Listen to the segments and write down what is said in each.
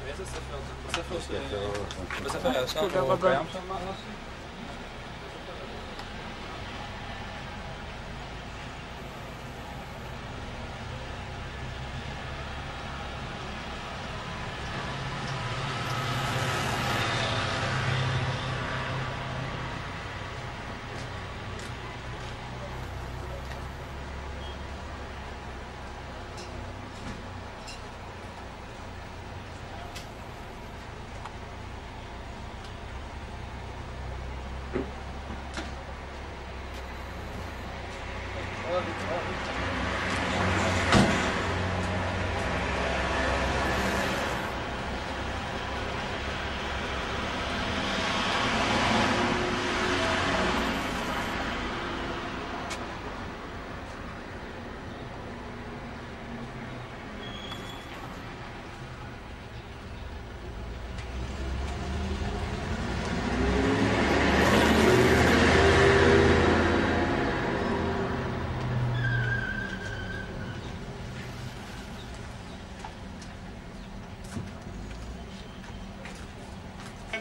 איזה ספר? בספר הישר הוא קיים שם משהו?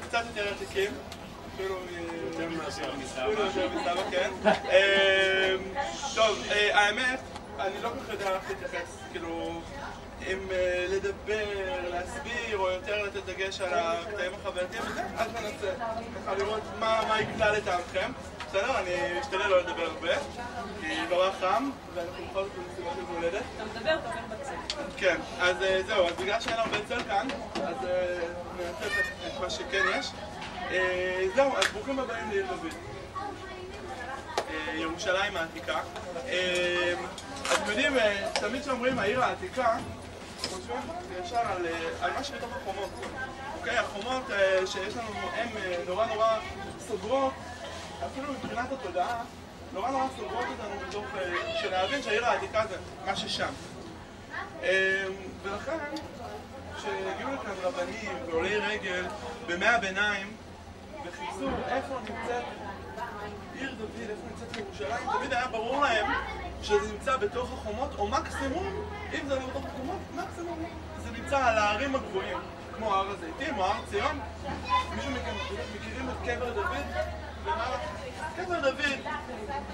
קצת יותר עתיקים, אפילו יותר מסבא, כן. טוב, האמת, אני לא כל כך יודע איך להתייחס, כאילו, אם לדבר, להסביר, או יותר לתת דגש על הקטעים החברתיים וזה, אז ננסה ככה לראות מה יקלע לטעמכם. בסדר, אני אשתדל לא לדבר הרבה, כי נורא חם, ואנחנו בכל זאת במסיבת יום הולדת. אתה מדבר, אתה עובר בצל. כן, אז זהו, אז בגלל שאין הרבה צל כאן, אז ננצל את מה שכן יש. זהו, אז ברוכים הבאים לעיר דוד. ירושלים העתיקה. אתם יודעים, תמיד שאומרים העיר העתיקה, חושבים ישר על מה שבתוך החומות. אוקיי, החומות שיש לנו הן נורא סוגרות, אפילו מבחינת התודעה, נורא סוגרות אותנו בתוך, שנבין שהעיר העתיקה זה מה ששם. ולכן, כשהגיעו לכאן רבנים ועולי רגל במאה הביניים וחיפשו איפה נמצאת עיר דוד, איפה נמצאת ירושלים, תמיד היה ברור להם שזה נמצא בתוך החומות, או מקסימום, אם זה לא בתוך החומות, מקסימום זה נמצא על הערים הגבוהים, כמו הר הזיתים או הר ציון. מישהו מכם מכירים את קבר דוד? קבר דוד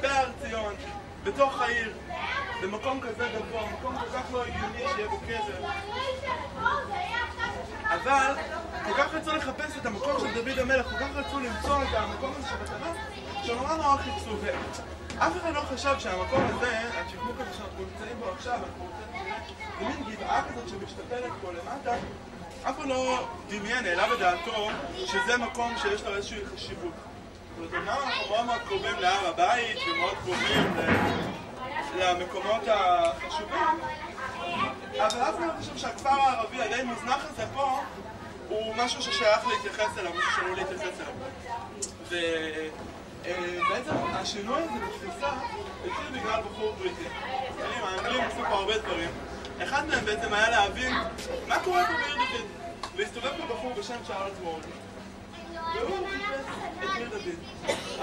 בהר ציון, בתוך העיר, במקום כזה גבוה, מקום כל כך לא הגיוני שיהיה בו קבר. אבל כל כך רצו לחפש את המקום של דוד המלך, כל כך רצו למצוא את המקום הזה שבתנ"ך, שנורא חיפשו. אף אחד לא חשב שהמקום הזה, השקמוק הזה שאנחנו נמצאים בו עכשיו, אנחנו רוצים במין גבעה כזאת שמשתפלת פה למטה, אף אחד לא דמיין, העלה בדעתו שזה מקום שיש לו איזושהי חשיבות. זאת אומרת, אנחנו מאוד קרובים להר הבית ומאוד קרובים למקומות החשובים, אבל אף אחד לא חושב שהכפר הערבי הדי מוזנח הזה פה הוא משהו ששייך להתייחס אליו, משהו שלא להתייחס אליו. ובעצם השינוי הזה בתפיסה התחיל בגלל בחור בריטי. האנגלים עשו פה הרבה דברים. אחד מהם בעצם היה להבין מה קורה פה בעיר דוד. והסתובב פה בחור בשם צ'ארלס מורלי. והוא חיפש את עיר דוד.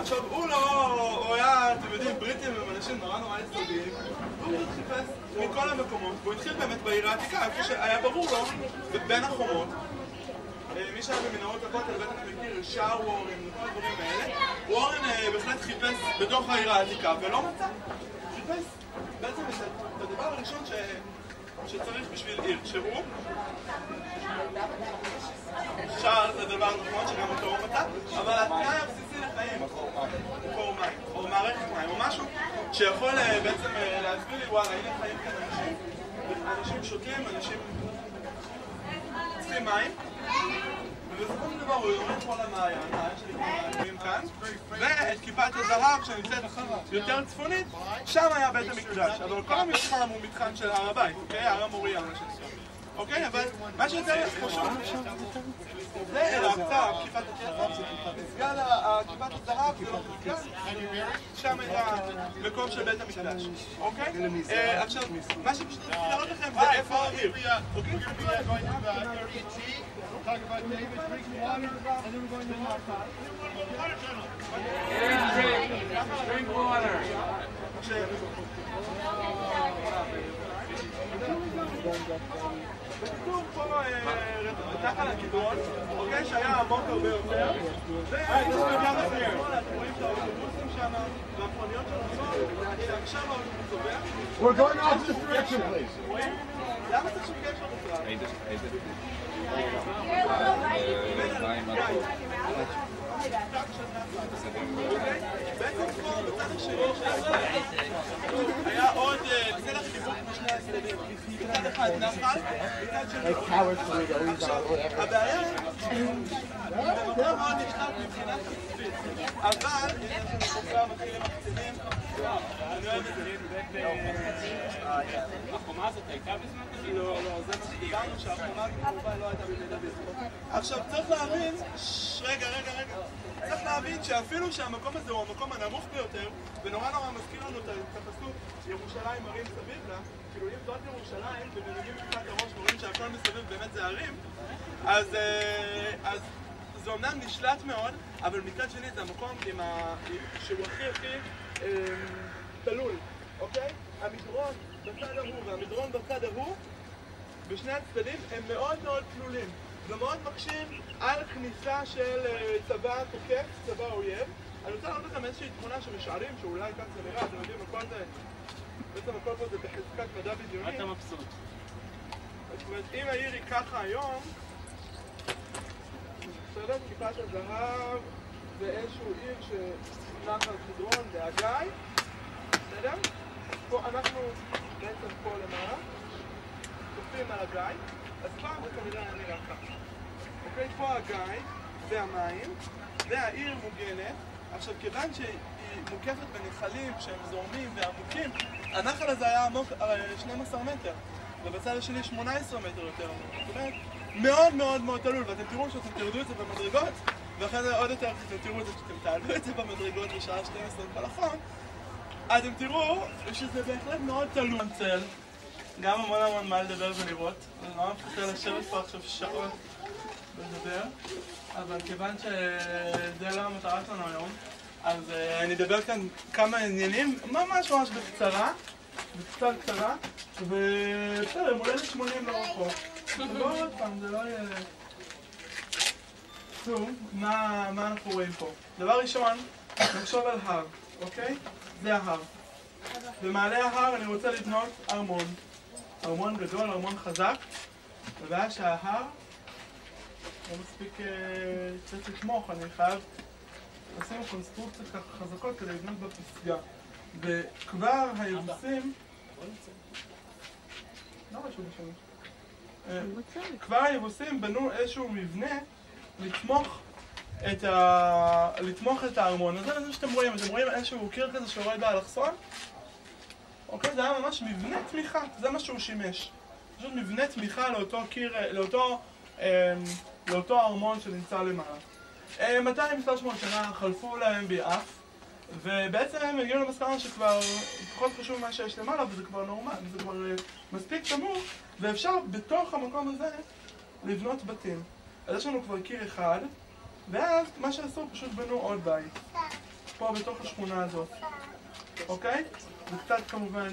עכשיו, הוא היה, אתם יודעים, בריטים הם אנשים נורא יסודיים. הוא חיפש מכל המקומות, והוא התחיל באמת בעיר העתיקה, איפה שהיה ברור לו, בין החומות. מי שהיה במנהרות הכותל בטח מכיר, שער וורן, וכל הדברים האלה. וורן בהחלט חיפש בתוך העיר העתיקה, ולא מצא. חיפש בעצם את הדבר הראשון שצריך בשביל עיר, שהוא שער זה דבר נכון שגם אותו הוא מצא, אבל התנאי הבסיסי לחיים, מקור מים, או מערכת מים, או משהו שיכול בעצם להסביר לי, וואלה, הנה חיים כאן אנשים שותים, אנשים צריכים מים, ובסופו של דבר הוא יורד פה למעיין, שנקראים כאן, ואת כיפת הזהב שנמצאת יותר צפונית, שם היה בית המקדש, אבל כל המתחם הוא מתחם של הר הבית, אוקיי? הר המוריה, מה שעשו. אוקיי, אבל מה שיותר חשוב זה אל-אקצא, כיפת הכסף, מסגד כיפת הזהב, זה לא מסגד, שם היה מקום של בית המקדש, אוקיי? עכשיו, מה שפשוט רציתי להראות לכם זה איפה העיר, אוקיי? Talk about David drinking water, and then we're going to the archive. Drink water. ככה לכיוון, אוקיי, שהיה עמוק הרבה יותר, ואתם רואים שהאוטובוסים שם, והמכוניות של השמאל, עכשיו האוטובוס עובר. We're going off this direction, please. רואים? למה צריך שביקש לו בכלל? בעצם פה בצד השני היה עוד בסדר חיבור משני הצדדים, מצד אחד נחל, מצד שני עכשיו, הבעיה במקום מאוד נשלט מבחינת הכספית, אבל יש לנו חוקה מתחילים הקצינים, אני אוהב את זה. החומה הזאת הייתה בזמן כזה? לא, זה מה שדיברנו שהחומה כמובן לא הייתה במידה בזמן. עכשיו צריך להבין, רגע, צריך להבין שאפילו שהמקום הזה הוא המקום הנמוך ביותר, ונורא מזכיר לנו את הפסוק ירושלים ערים סביב לה, כאילו אם זאת ירושלים ומנהיגים קצת הראש ורואים שהכל מסביב באמת זה ערים, אז זה אומנם נשלט מאוד, אבל מצד שני זה המקום שהוא הכי תלול, אוקיי? המדרון בצד ההוא והמדרון בצד ההוא בשני הצדדים הם מאוד תלולים ומאוד מקשים על כניסה של צבא תוקף, צבא אויב. אני רוצה לראות לכם איזושהי תמונה שמשערים שאולי כך זה נראה, אתם יודעים, הכל זה, בעצם הכל פה זה בחזקת מדע בדיוני. אתה מבסוט. זאת אומרת, אם העיר היא ככה היום, בסדר? כיפה של זהב ואיזשהו עיר שנח על קדרון והגיא, בסדר? פה אנחנו בעצם פה למעלה, צופים על הגיא, אז פעם זה כנראה נראה ככה. אוקיי, פה הגיא והמים, והעיר מוגנת. עכשיו, כיוון שהיא מוקפת בנחלים שהם זורמים ועמוקים, הנחל הזה היה עמוק 12 מטר, ובצד השני 18 מטר יותר עמוק. זאת אומרת, מאוד תלול, ואתם תראו שאתם תרדו את זה במדרגות, ואחרי זה עוד יותר אתם תראו את זה שאתם תעלו את זה במדרגות בשעה 12 בכל החום, אתם תראו שזה בהחלט מאוד תלול. גם המון מה לדבר ולראות, אני לא מפחד לשבת פה עכשיו שעות ולדבר, אבל כיוון שזה לא המטרה שלנו היום, אז אני אדבר כאן כמה עניינים, ממש בקצרה, ובסדר, מולדת 80 לא רחוק. לא עוד פעם, זה לא יהיה... טוב, מה אנחנו רואים פה? דבר ראשון, נחשוב על הר, אוקיי? זה ההר. במעלה ההר אני רוצה לבנות ארמון. ארמון גדול, ארמון חזק, ובעיה שההר לא מספיק קצת לתמוך, אני חייב לשים קונסטרוקציות ככה חזקות כדי לבנות בפסגה. וכבר היבוסים... לא משהו בשביל. כבר היבוסים בנו איזשהו מבנה לתמוך את הארמון. אז זה שאתם רואים, איזשהו קיר כזה שיורד באלכסון. אוקיי, זה היה ממש מבנה תמיכה, זה מה שהוא שימש. פשוט מבנה תמיכה לאותו קיר, לאותו ארמון שנמצא למעלה. 200-300 שנה חלפו להם ביעף, ובעצם הם הגיעו למסקנה שכבר פחות חשוב מה שיש למעלה, וזה כבר נורמל, זה כבר מספיק תמוך, ואפשר בתוך המקום הזה לבנות בתים. אז יש לנו כבר קיר אחד, ואז מה שעשו פשוט בנו עוד בית, פה בתוך השכונה הזאת, אוקיי? זה קצת כמובן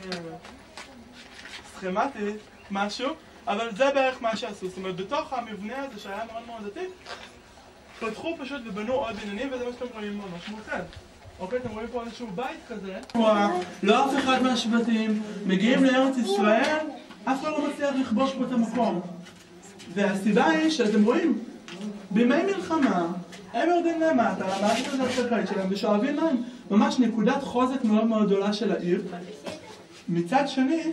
סכמטי, משהו, אבל זה בערך מה שעשו. זאת אומרת, בתוך המבנה הזה שהיה מאוד דתי, פתחו פשוט ובנו עוד בניינים, וזה מה שאתם רואים ממש מולכם. אוקיי, אתם רואים פה איזשהו בית כזה. לא אף אחד מהשבטים מגיעים לארץ ישראל, אף אחד לא מצליח לכבוש פה את המקום. והסיבה היא שאתם רואים, בימי מלחמה, הם יורדים למטה, למערכת הקרקעית שלהם, ושואבים להם ממש נקודת חוזק מאוד גדולה של העיר. מצד שני,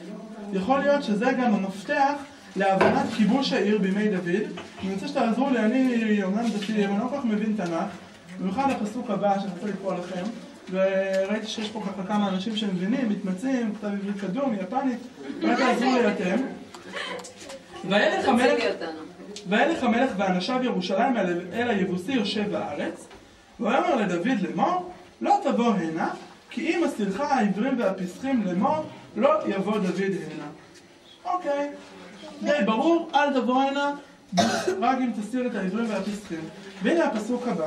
יכול להיות שזה גם המפתח להבנת כיבוש העיר בימי דוד. אני רוצה שתעזרו לי, אני אומנם דתי, אני לא כל כך מבין תנ"ך, במיוחד הפסוק הבא שאני רוצה לקרוא לכם, וראיתי שיש פה ככה כמה אנשים שמבינים, מתמצאים, כתב עברית קדום, יפנית, רק תעזרו לי אתם. וילך המלך ואנשיו ירושלים אל היבוסי יושב בארץ, ואומר לדוד לאמור, לא תבוא הנה, כי אם אסילך העברים והפסחים לאמור, לא יבוא דוד הנה. אוקיי, די ברור, אל תבוא הנה, רק אם תסיר את העברים והפסחים. והנה הפסוק הבא.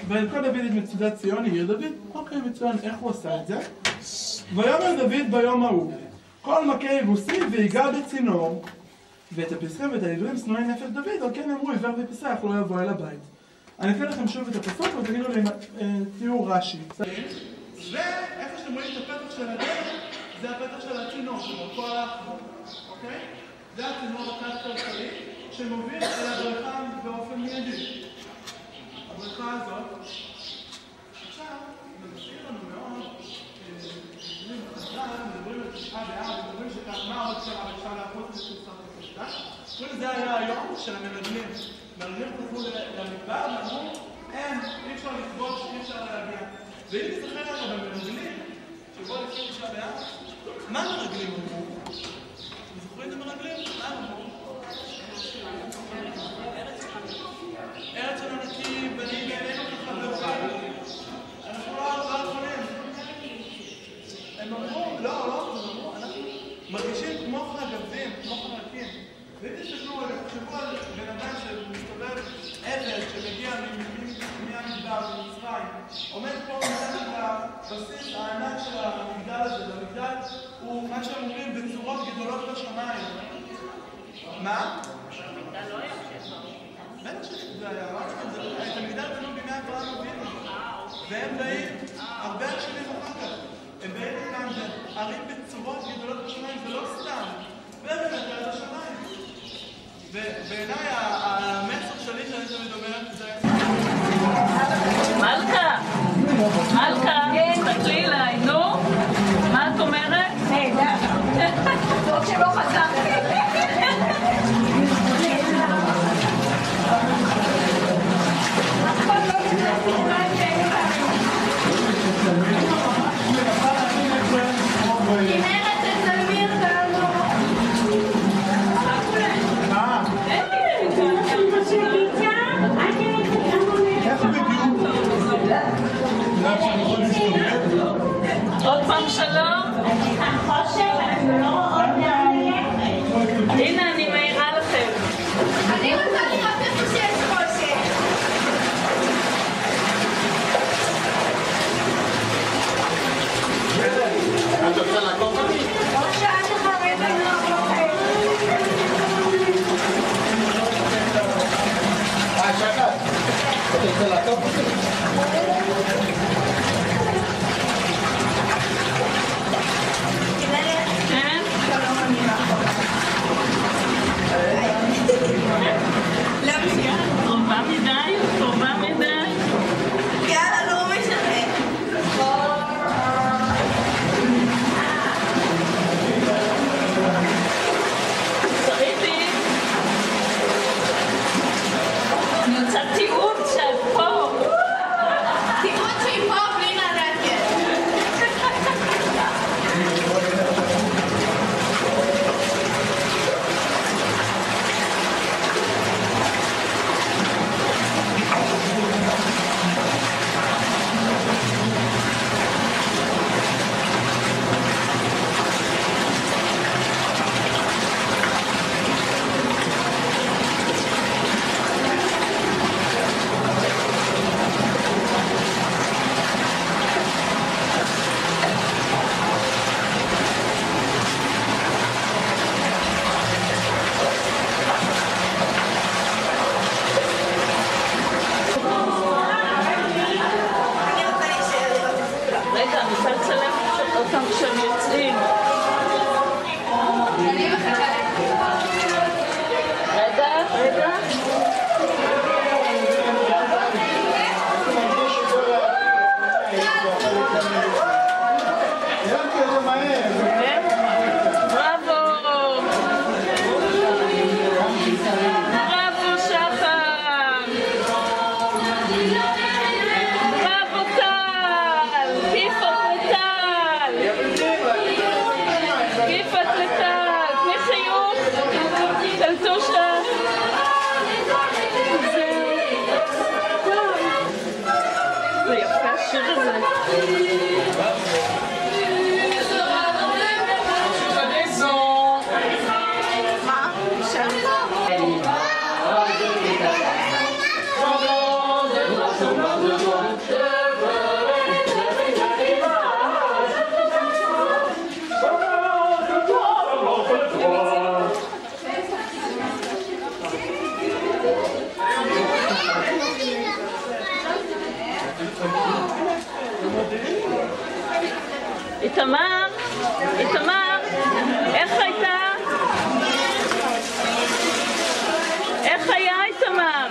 וילכו דוד את מצודת ציון, עיר דוד. אוקיי, מצוין, איך הוא עשה את זה? ויאמר דוד ביום ההוא, כל מכה יבוסי ויגע בצינור, ואת הפסחים ואת הנדרים שנואי נפש דוד, על כן אמרו עיוור ופסח לא יבוא אל הבית. אני אקרא לכם שוב את הפסוק ותגידו לי תיאור רש"י. ואיפה שאתם רואים את הפתח של הדרך, זה הפתח של הצינור, כל האחרון, אוקיי? זה הצינור התת-קרקעי שמוביל אל הבריכה באופן מיידי. הבריכה הזאת, עכשיו, זה מזכיר לנו מאוד, מדברים על תשעה באב, מדברים מה עוד שלה אפשר להפות את תקופת הפסח. זה היה היום של המרגלים. המרגלים חזרו למדבר ואמרו, אי אפשר לכבוש, אי אפשר להגיע. ואם נזכר לנו במרגלים, שבו לפני תשעה באב, מה המרגלים אמרו? זוכרים את המרגלים? מה אמרו? ארץ של ענקים, בנים בעינינו כחברך. אנחנו לא יכולים. הם אמרו, לא, אנחנו מרגישים כמו חגבים, כמו חרקים. ואם תסתכלו, תחשבו על בן אדם שמסתובב עבד שמגיע מהמדבר, ממצרים, עומד פה מתחת לבסיס הענק של המגדל הזה, והמגדל הוא מה שהם אומרים בצורות גדולות בשמיים. מה? המגדל לא היה שפר. בטח שזה היה, את המגדל בנו בימי אברהם אבינו. והם באים הרבה שנים אחר כך. הם באים לכאן וערים בצורות גדולות בשמיים, זה לא סתם. ובאמת על השמיים. ובעיניי המסר שלי שאני תמיד אומרת זה... מלכה, תסתכלי אליי, נו, מה את אומרת? זאת שלא חזרתי. עוד פעם שלום. אני חושב, אנחנו לא רואות לאן ללכת. תמר, איך הייתה? איך היה תמר?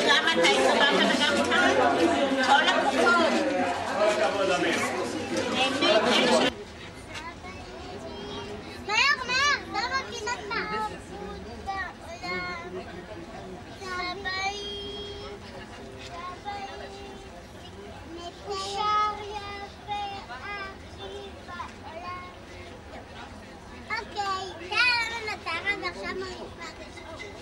למה אתה הסתובבת וגם כאן? כל הכבוד. כל הכבוד למס. מהר, למה פינת מערבות בעולם? סבאי, מקושר יפה הכי בעולם. אוקיי, תראה לנו נתרה ועכשיו מריפה בשביל.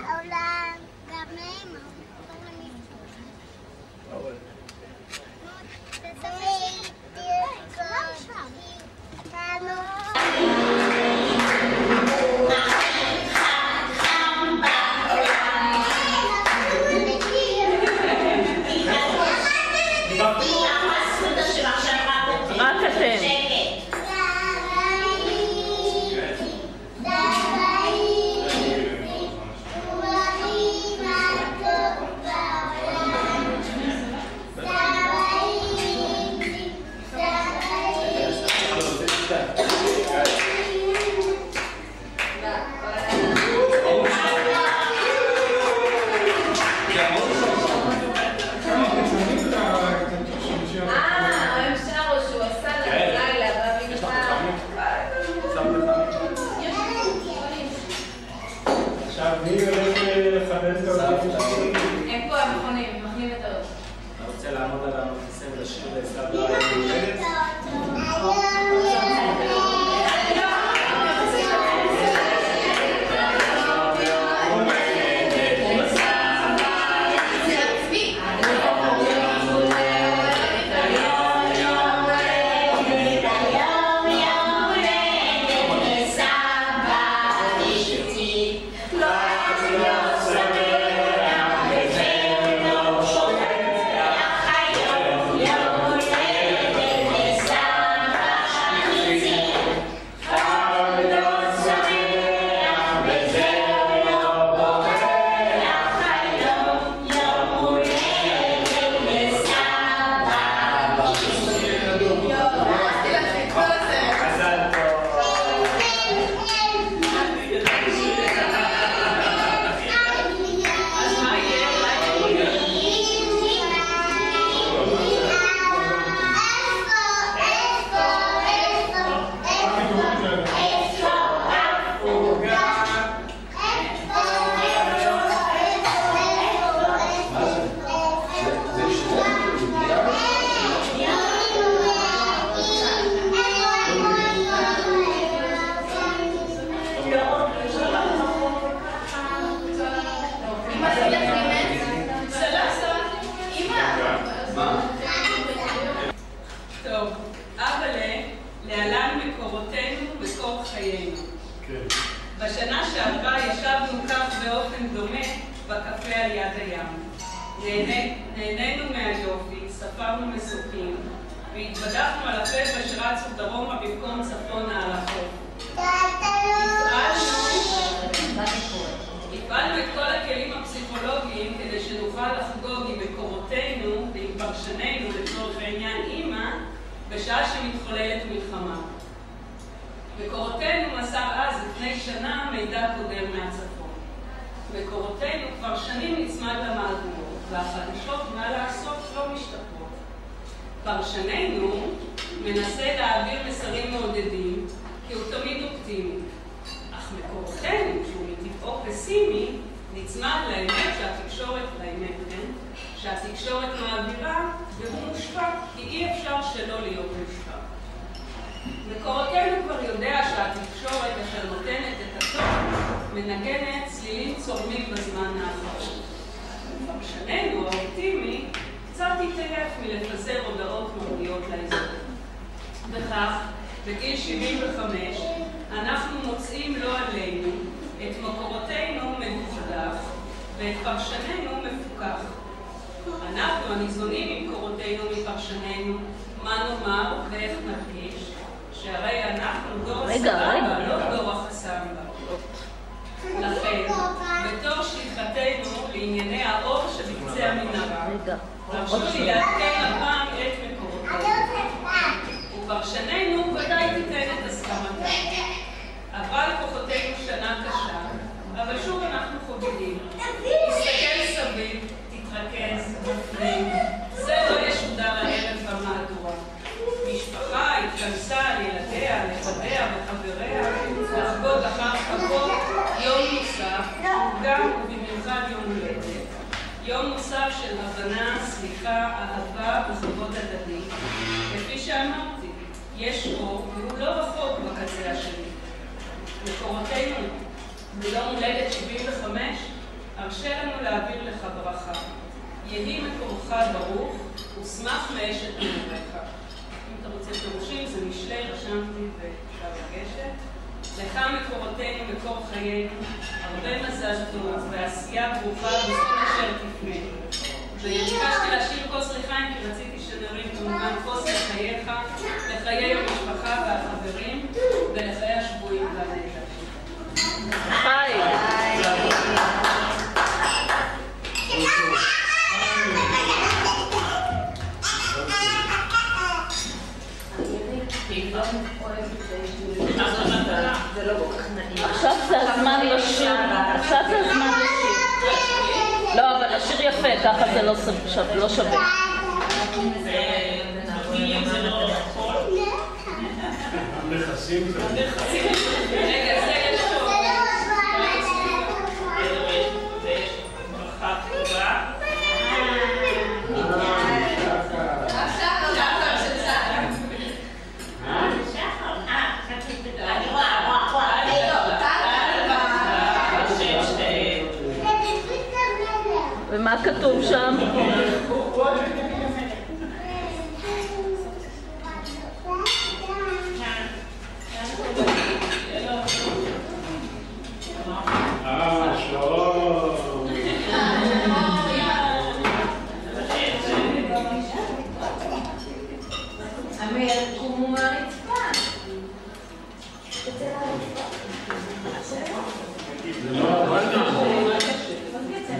לעולם גם הם רק אתם. הם פה, הם מכונים, הם מכנים את האוטו. אני רוצה לעמוד על המכניסים לשיר לסבא. טוב, להלן מקורותינו מקור חיינו. בשנה שעברה ישבנו כך באופן דומה בקפה על יד הים. נהנינו מהיופי, ספרנו מסוקים, והתבדחנו על החבר'ה שרצו דרומה במקום צפונה על החוף. הפעלנו את כל הכלים הפסיכולוגיים כדי שנוכל לחגוג עם מקורותינו ועם פרשנינו לצורך העניין אימא בשעה שמתחוללת מלחמה. מקורותינו מסר אז לפני שנה מידע קודם מהצפון. מקורותינו כבר שנים נצמד למהדורות, והחדשות מה לעשות לא משתפרות. פרשננו מנסה להעביר מסרים מעודדים כי הוא תמיד אופטימי. אך מקורותינו, שהוא מטבעו פסימי, נצמד שהתקשורת מעבירה והוא מושפע, כי אי אפשר שלא להיות מושפע. מקורותינו כבר יודע שהתקשורת אשר נותנת את הטון מנגנת צלילים צורמים בזמן האחרון. פרשננו האופטימי קצת התעייף מלפזר הודעות מרגיעות לאזור. וכך, בגיל 75, אנחנו מוצאים לא עלינו את מקורותינו מדוקדק ואת פרשננו מפוקח. אנחנו הניזונים ממקורותינו מפרשננו, מה נאמר ואיך נרגיש, שהרי אנחנו דור הסבבה, לא דור החסמבה. לכן, בתור שליחתנו לענייני האור שבקצה המנהרה, הרשו לי לעדכן הפעם את מקורותינו. ופרשננו ודאי תיתן את הסכמתה. אבל כוחותינו שנה קשה, אבל שוב אנחנו חוגגים. תסתכל סביב, תתרכז, בפנים. זה לא ישודר הערב במהדורה. משפחה התכנסה על ילדיה, נכדיה וחבריה, לחגוג אחר חגות יום נוסף, גם ובמיוחד יום הולדת. יום נוסף של הבנה, סליחה, אהבה וכבוד הדדי. כפי שאמרתי, יש אור והוא לא רחוק בקצה השני. מקורותינו, ביום הולדת 75, הרשה לנו להעביר לך ברכה. יהי מקורך ברוך ושמח מאשת נעוריך. אם אתה רוצה פירושים, זה משלי, רשמתי ואפשר לגשת. לך מקורותינו, מקור חיינו, הרבה מזל טוב ועשייה ברוכה בכל אשר תפנה. וביקשתי להשאיר כוס לחיים כי רציתי שנרים כמובן כוס לחייך, לחיי המשפחה והחברים ולחיי השבויים והנעדרים. חי! עכשיו זה הזמן לשיר. עכשיו זה הזמן לשיר. לא, אבל לשיר יפה, ככה זה לא שווה. המכסים זה... רגע, זה יש פה. ויש ברכה טובה. ומה כתוב שם? שלום. אמיר, קומו מהרצפה. זה לא עבודה.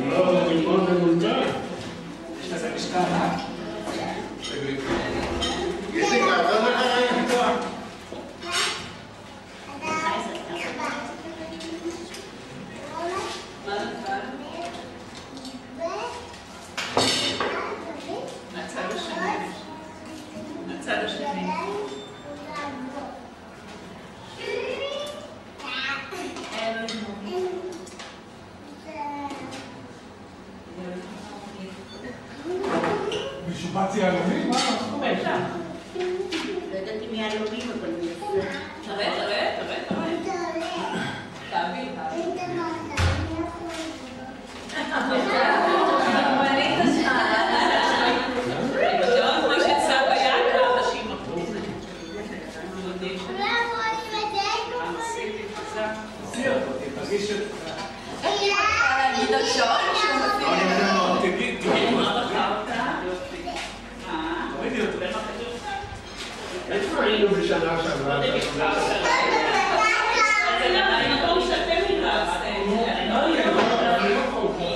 לא, רימון ממולגן. יש לזה משקל, אה? איזה גאווה לחיים כבר. מה זה כאן? הצד השני. הצד השני. משובץ יהלומים? מה? בטח. לא יודעת אם יהלומים, אבל תראה. תעביר. איפה היינו בשנה שעברה? המקום שאתם נרצתם. איך קוראים למקום? איך קוראים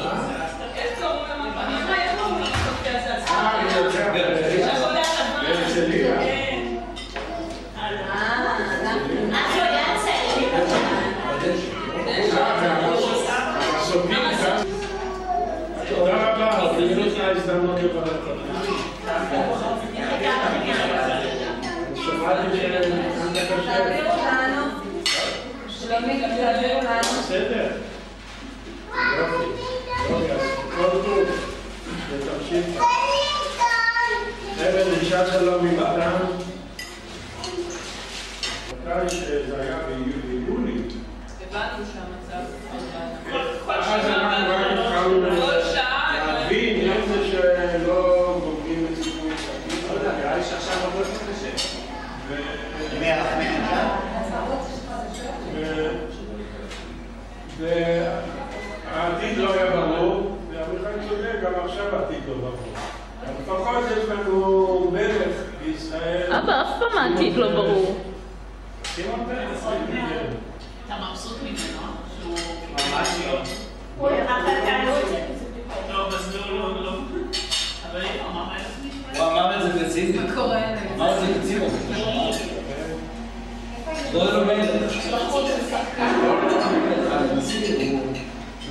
תודה רבה, תהיה לך הזדמנות לברך אותך. שמעתי שנתנת קשה. תעביר אותנו. שלומי, תעביר אותנו. בסדר. יופי, אז כל טוב. ותמשיך. חבר'ה, דרישת שלום מבתם. מתי שזה היה ביולי. הבנו שהמצב אז אנחנו רק התחלנו להבין איזה שלא גומרים את סיפור משחקים. נראה לי שעכשיו הרבה יותר קשה. והעתיד לא היה ברור, ועמיחי צודק, גם עכשיו העתיד לא ברור. לפחות יש לנו מלך בישראל. אבא, אף פעם העתיד לא ברור. שמעון פרס, אתה מבסוט ממנו? ממש לא. לא, אז לא. אבל הוא אמר את זה בציניות. מה קורה? אמר את זה בציניות. לא לומד.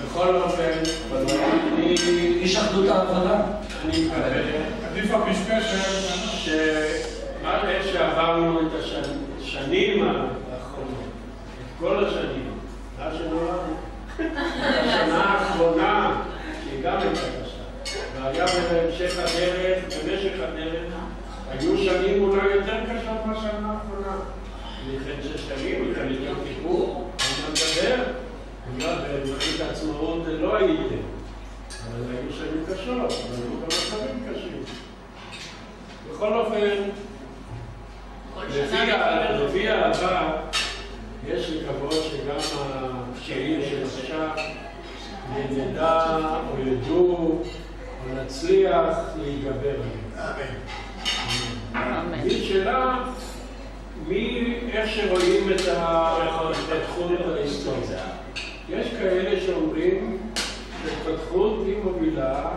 בכל אופן, איש אחדות ההבנה. אני מקבל. עדיף הפשפשת שמראה שעברנו את השנים האחרונות, את כל השנים, עד שנולדנו. השנה האחרונה, שהיא גם הייתה קשה, והיה בהמשך הדרך, במשך הדרך, היו שנים אולי יותר קשות מהשנה האחרונה. מלחמת 6 שנים, מלחמת יום כיפור, אני מדבר, במלחמת העצמאות לא הייתם, אבל היו שנים קשות, והיו גם מצבים קשים. בכל אופן, לפי העבר, יש לקוות שגם הקשיים של עכשיו נדע או ידעו או נצליח להתגבר עליהם. אמן. היא שאלה איך שרואים את ההתפתחות ההיסטוריה. יש כאלה שאומרים שההתפתחות היא מובילה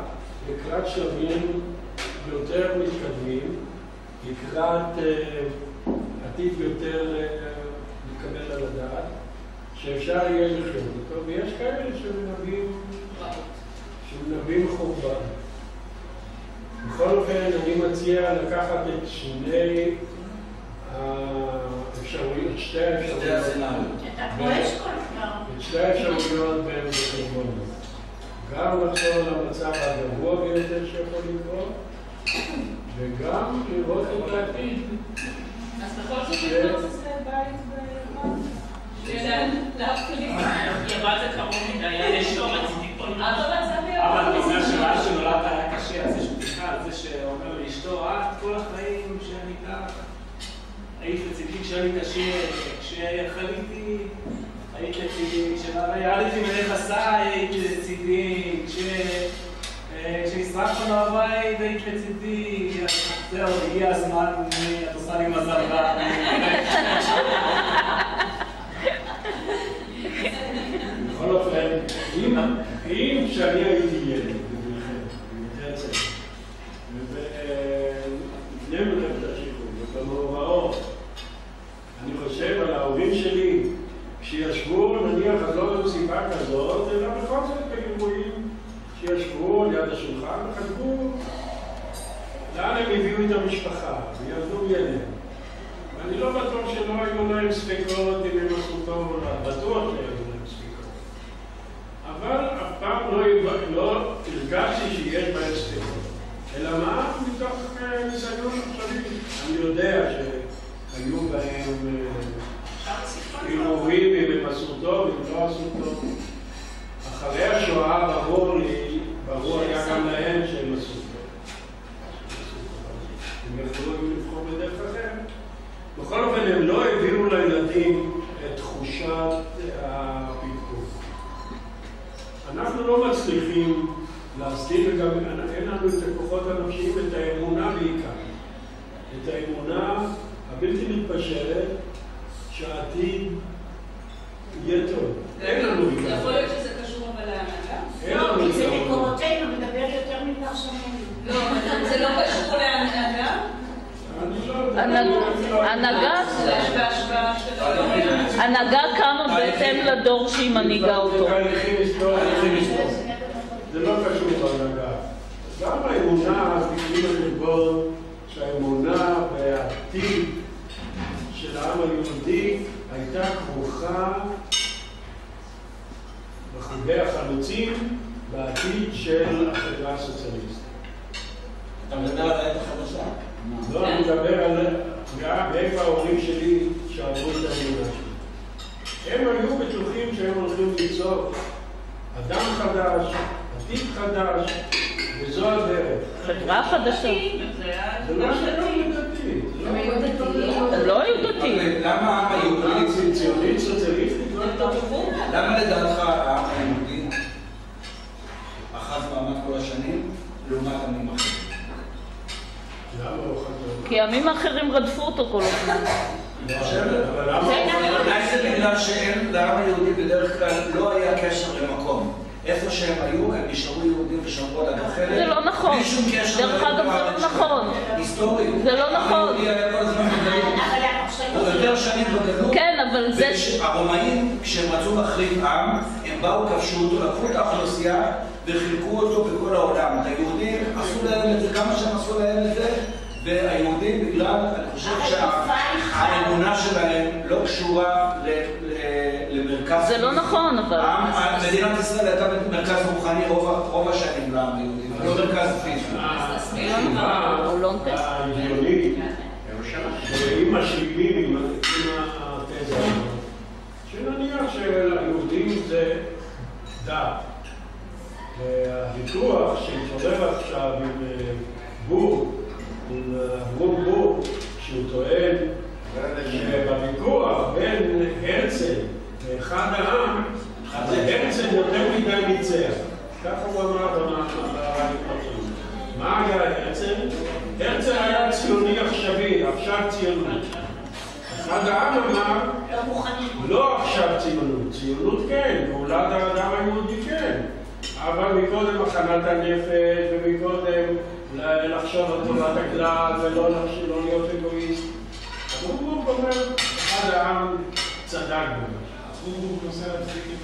לקראת שלבים יותר מתקדמים, לקראת עתיד יותר מתקבל על הדעת, שאפשר יהיה לחיות אותו, ויש כאלה שמנבאים חורבן. בכל אופן, אני מציע לקחת את שתי האפשרויות, את שתי האפשרויות בין בחשבון. גם לחזור למצב הגבוה ביותר שיכול לקרות, וגם לראות את העתיד. אז בכל זאת לבנות בית יבל זה קרוב מדי, יש לו רציתי כל מה. אבל אתה אומר שמה שנולדת היה קשה, אז יש בדיחה על זה שאומר לאשתו, כל החיים שאני כך, היית לצידי כשאני קשה, כשחליתי, היית לצידי, כשילדתי מלך עשה, היית לצידי, כשנשרפת מהבית, היית לצידי, זהו, הגיע הזמן, את עושה לי מזל רע. בכל אופן, אם כשאני הייתי ילד, ולפני מלחמת השחרור, ובמאורעות, אני חושב על ההורים שלי, כשישבו, נניח, אז לא במסיבה כזאת, אלא בכל זאת באירועים, שישבו ליד השולחן וחשבו לאן הם הביאו את המשפחה, וילדו ילד. ואני לא בטוח שלא היו להם ספקות אם הם עשו טוב או לא, בטוח שהיו להם ספקות. אבל אף פעם לא הרגשתי שיש בהם ספקות. אלא מה? מתוך ניסיון עכשווי. אני יודע שהיו בהם ערעורים אם הם עשו טוב, אם לא עשו טוב. אחרי השואה ברור היה גם להם שהם עשו טוב. הם יכולו לבחור בדרך אחרת. בכל אופן, הם לא הביאו לילדים את תחושת הפתקות. אנחנו לא מצליחים להסתיר, וגם אין לנו את הכוחות הנפשיים, את האמונה בעיקר. את האמונה הבלתי מתפשרת שהעתיד יהיה טוב. אין לנו בעיקר. יכול להיות שזה קשור אבל להנהגה? לא, כי זה מקורותינו, מדבר יותר מפרשנים. לא, זה לא קשור להנהגה? הנהגה קמה בהתאם לדור שהיא מנהיגה אותו. זה לא קשור להנהגה. גם האמונה, תקדים הלבון, שהאמונה והעתיד של העם היהודי הייתה כרוכה בחוגי החלוצים בעתיד של החברה הסוציאליסטית. אתה מדבר על העת החדשה? לא, אני מדבר על מאיפה ההורים שלי שעברו את האמונה שלי. הם היו בטוחים שהם הולכים ליצור אדם חדש, עתיד חדש, וזו הדרך. חברה חדשה. זה לא שאלה לדעתי. הם היו דתיים. הם לא היו דתיים. למה העם היהודי ציונית סוציאליסטית? למה לדעתך העם היהודי אחז מעמד כל השנים לעומת עמים אחרים? כי העמים האחרים רדפו אותו כל הזמן. אולי זה בגלל לעם היהודי בדרך כלל לא היה קשר למקום. איפה שהם היו, הם נשארו יהודים ושמרו על הגחלת. זה לא נכון. בלי שום קשר. דרך אגב, זה לא נכון. היסטורי. זה לא נכון. העם היהודי היה כל הזמן בגלות. הוא יותר שנים בגלות. כן, אבל זה... הרומאים, כשהם רצו להחריב עם, הם באו, כבשו אותו, לקחו את האוכלוסייה וחילקו אותו בכל העולם. היהודים עשו להם את זה, כמה שהם עשו להם את זה, והיהודים בגלל, אני חושב שהאמונה שלהם לא קשורה למרכז... זה לא נכון, אבל... מדינת ישראל הייתה מרכז רוחני רוב השנים לעם היהודי, ולא מרכז פיזי. ההגיונית, שאם משלימים עם התזה הזאת, שנניח שליהודים זה דת, והוויכוח שהתעורר עכשיו עם בור, עם אברום בור, שהוא טוען שבוויכוח בין הרצל ואחד העם, הרצל יותר מדי ניצח. ככה הוא אמר ברעיון. מה היה הרצל? הרצל היה ציוני עכשווי, עכשיו ציונות. אחד העם אמר, לא עכשיו ציונות, ציונות כן, פעולת האדם היהודי כן. אבל מקודם הכנת הנפש, ומקודם לחשוב על טובת הכלל, ולא להיות אגואיסט. הוא אומר, אחד העם צדק במשהו. הוא נושא להפסיק את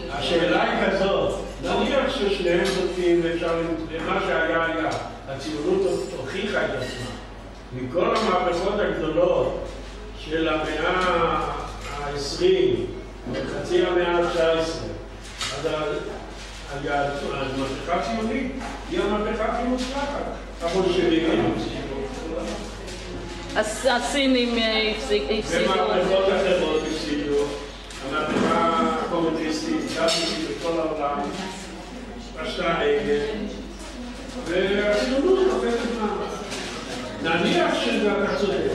זה. השאלה היא כזאת, נניח ששניהם צודקים ואפשר למה שהיה היה, הציונות הוכיחה את עצמה. מכל המהפכות הגדולות של המאה ה-20, וחצי המאה ה-19, המהפכה הציונית היא המהפכה הכי מוצלחת. הבולשביקים הסינים הפסידו. ומהפכות אחרות הפסידו. המהפכה הקומוניסטית גם הפסידו בכל העולם. פשטה עגל. והציונות הופכת מעמד. נניח שאתה צודק.